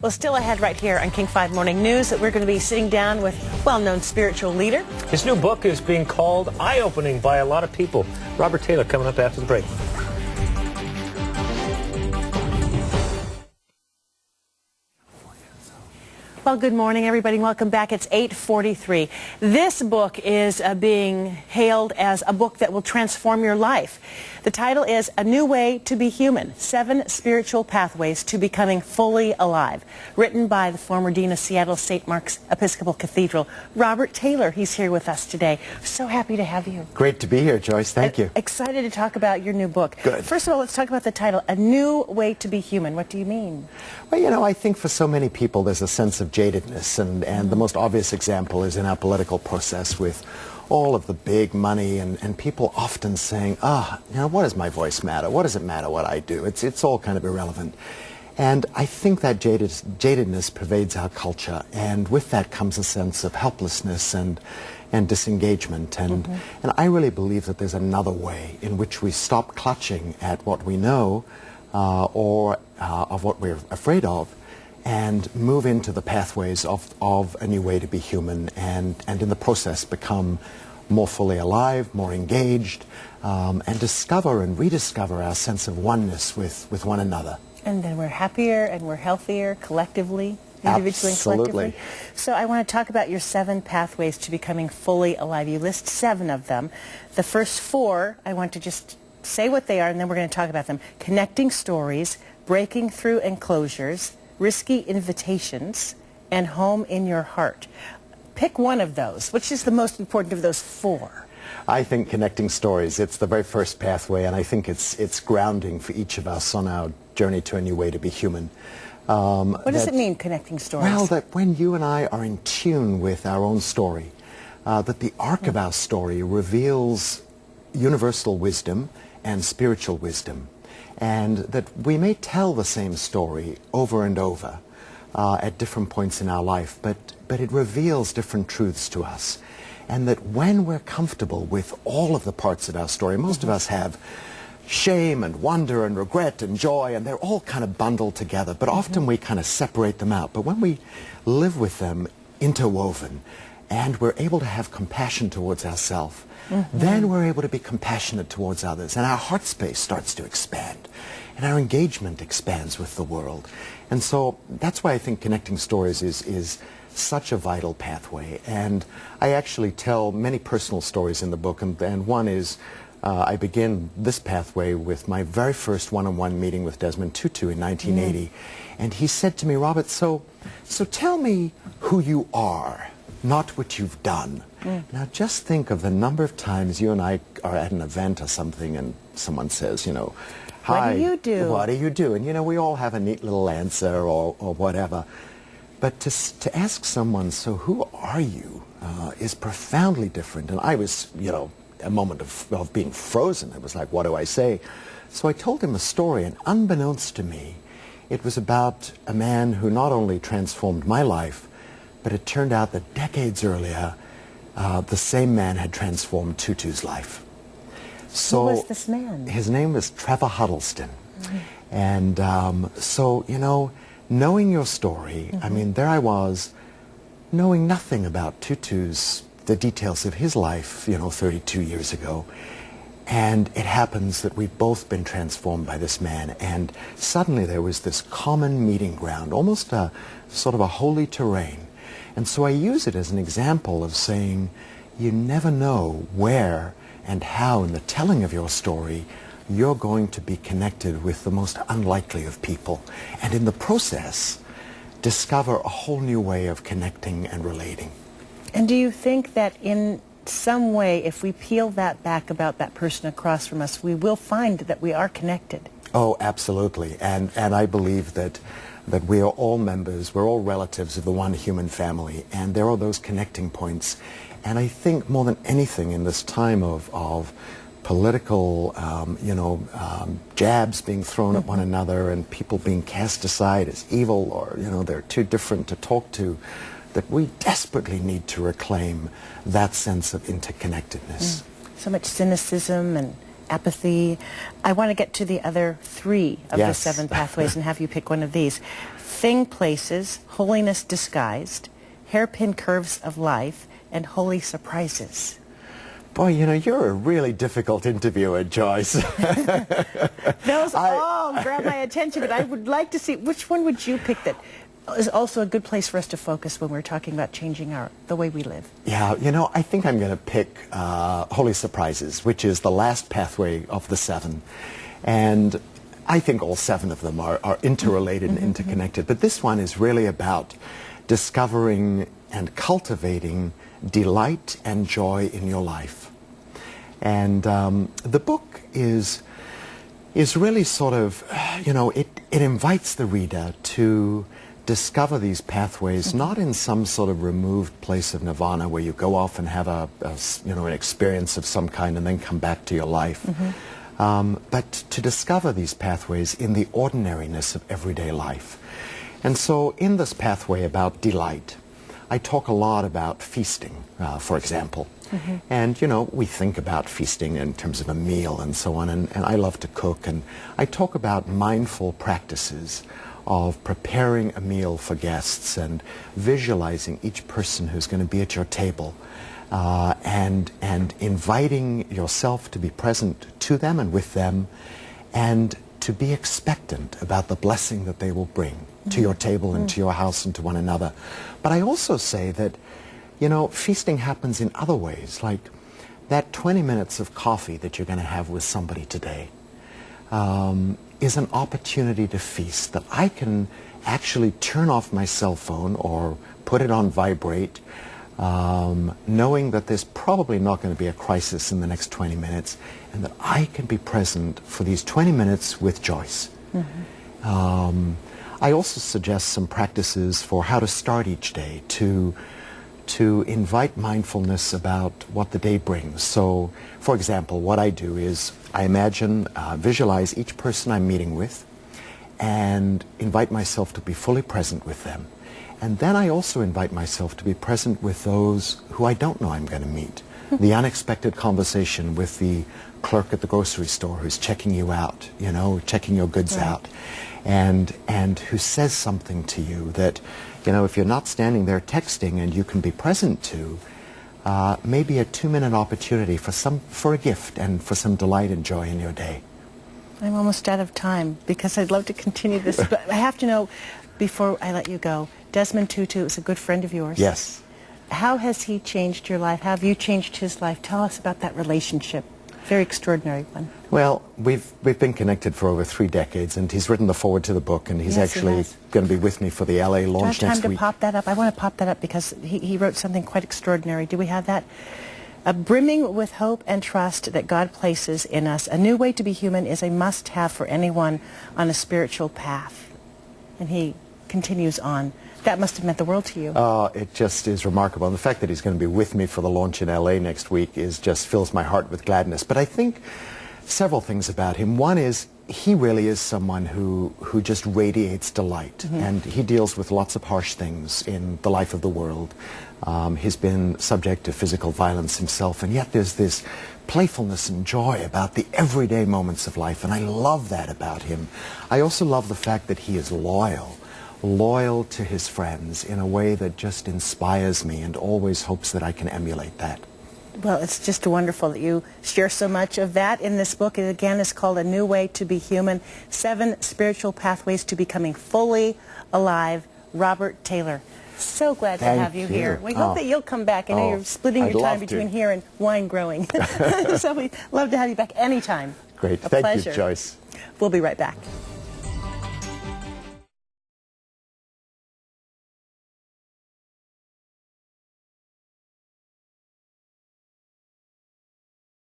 Well, still ahead right here on King 5 Morning News that we're going to be sitting down with well-known spiritual leader. His new book is being called eye-opening by a lot of people. Robert Taylor coming up after the break. Well, good morning, everybody. Welcome back. It's 8:43. This book is being hailed as a book that will transform your life. The title is A New Way to Be Human, 7 Spiritual Pathways to Becoming Fully Alive, written by the former dean of Seattle St. Mark's Episcopal Cathedral, Robert Taylor. He's here with us today. So happy to have you. Great to be here, Joyce. Thank you. Excited to talk about your new book. Good. First of all, let's talk about the title, A New Way to Be Human. What do you mean? Well, you know, I think for so many people there's a sense of jadedness, and the most obvious example is in our political process with all of the big money and people often saying, you know, what does my voice matter? What does it matter what I do? It's all kind of irrelevant. And I think that jadedness pervades our culture, and with that comes a sense of helplessness and disengagement. And I really believe that there's another way in which we stop clutching at what we know or of what we're afraid of, and move into the pathways of a new way to be human, and in the process become more fully alive, more engaged, and discover and rediscover our sense of oneness with one another. And then we're happier and we're healthier collectively, individually and collectively. So I want to talk about your 7 pathways to becoming fully alive. You list 7 of them. The first 4, I want to just say what they are, and then we're going to talk about them. Connecting stories, breaking through enclosures, risky invitations, and home in your heart. Pick one of those. Which is the most important of those 4? I think connecting stories, it's the very first pathway, and I think it's grounding for each of us on our journey to a new way to be human. What does it mean, connecting stories? Well, that when you and I are in tune with our own story, that the arc of our story reveals universal wisdom and spiritual wisdom, and that we may tell the same story over and over at different points in our life, but it reveals different truths to us. And that when we're comfortable with all of the parts of our story, most of us have shame and wonder and regret and joy, and they're all kind of bundled together, but often we kind of separate them out. But when we live with them interwoven, and we're able to have compassion towards ourselves, then we're able to be compassionate towards others, and our heart space starts to expand, and our engagement expands with the world. And so that's why I think connecting stories is such a vital pathway. And I actually tell many personal stories in the book, and one is I begin this pathway with my very first one-on-one meeting with Desmond Tutu in 1980. And he said to me, Robert, so tell me who you are, not what you've done. Now just think of the number of times you and I are at an event or something and someone says, you know, hi, what do you do? What do you do? And you know, we all have a neat little answer or whatever. But to ask someone, so who are you, is profoundly different. And I was, you know, a moment of being frozen. It was like, what do I say? So I told him a story, and unbeknownst to me, it was about a man who not only transformed my life, but it turned out that decades earlier, the same man had transformed Tutu's life. So who was this man? His name was Trevor Huddleston. And so, you know, knowing your story, I mean, there I was, knowing nothing about the details of his life, you know, 32 years ago. And it happens that we've both been transformed by this man. And suddenly there was this common meeting ground, almost a sort of a holy terrain. And so I use it as an example of saying, you never know where and how in the telling of your story you're going to be connected with the most unlikely of people, and in the process discover a whole new way of connecting and relating. And do you think that in some way, if we peel that back about that person across from us, we will find that we are connected? Oh, absolutely. And I believe that we are all members, we're all relatives of the one human family, and there are those connecting points. And I think more than anything in this time of political, jabs being thrown at one another and people being cast aside as evil, or, you know, they're too different to talk to, that we desperately need to reclaim that sense of interconnectedness. So much cynicism and apathy. I want to get to the other 3 of the Yes. 7 pathways and have you pick one of these. Thing places, holiness disguised, hairpin curves of life, and holy surprises. Boy, you know, you're a really difficult interviewer, Joyce. Those all grab my attention, but I would like to see, which one would you pick that is also a good place for us to focus when we're talking about changing the way we live? Yeah, you know, I think I'm going to pick Holy Surprises, which is the last pathway of the 7. And I think all 7 of them are interrelated and interconnected. But this one is really about discovering and cultivating delight and joy in your life. And the book is really sort of, you know, it invites the reader to discover these pathways, not in some sort of removed place of nirvana where you go off and have you know, an experience of some kind and then come back to your life, but to discover these pathways in the ordinariness of everyday life. And so in this pathway about delight, I talk a lot about feasting, for example. And, you know, we think about feasting in terms of a meal and so on, and I love to cook, and I talk about mindful practices of preparing a meal for guests and visualizing each person who's going to be at your table, and inviting yourself to be present to them and with them, and to be expectant about the blessing that they will bring to your table and to your house and to one another. But I also say that, you know, feasting happens in other ways, like that 20 minutes of coffee that you're going to have with somebody today is an opportunity to feast, that I can actually turn off my cell phone or put it on vibrate, knowing that there's probably not going to be a crisis in the next 20 minutes, and that I can be present for these 20 minutes with Joyce. I also suggest some practices for how to start each day, to invite mindfulness about what the day brings. So, for example, what I do is I imagine, visualize each person I'm meeting with, and invite myself to be fully present with them. And then I also invite myself to be present with those who I don't know I'm going to meet. The unexpected conversation with the clerk at the grocery store who's checking you out, you know, checking your goods out, and who says something to you that, you know, if you're not standing there texting and you can be present to, maybe a 2-minute opportunity for a gift and for some delight and joy in your day. I'm almost out of time because I'd love to continue this, but I have to know, before I let you go, Desmond Tutu is a good friend of yours. Yes. How has he changed your life? How have you changed his life? Tell us about that relationship. Very extraordinary one. Well, we've been connected for over 3 decades, and he's written the foreword to the book, and he's actually going to be with me for the LA launch next week. Do I have time to pop that up? I want to pop that up because he wrote something quite extraordinary. Do we have that? Brimming with hope and trust that God places in us. A new way to be human is a must-have for anyone on a spiritual path. And he continues on. That must have meant the world to you. Oh, it just is remarkable. And the fact that he's going to be with me for the launch in LA next week just fills my heart with gladness. But I think several things about him. One is he really is someone who just radiates delight. And he deals with lots of harsh things in the life of the world. He's been subject to physical violence himself, and yet there's this playfulness and joy about the everyday moments of life, and I love that about him. I also love the fact that he is loyal to his friends in a way that just inspires me and always hopes that I can emulate that. Well, it's just wonderful that you share so much of that in this book. It again is called A New Way to Be Human, 7 Spiritual Pathways to Becoming Fully Alive. Robert Taylor. So glad to have you here. We hope that you'll come back. I know you're splitting your time between here and wine growing. So we'd love to have you back anytime. Great. Thank you, Joyce. We'll be right back.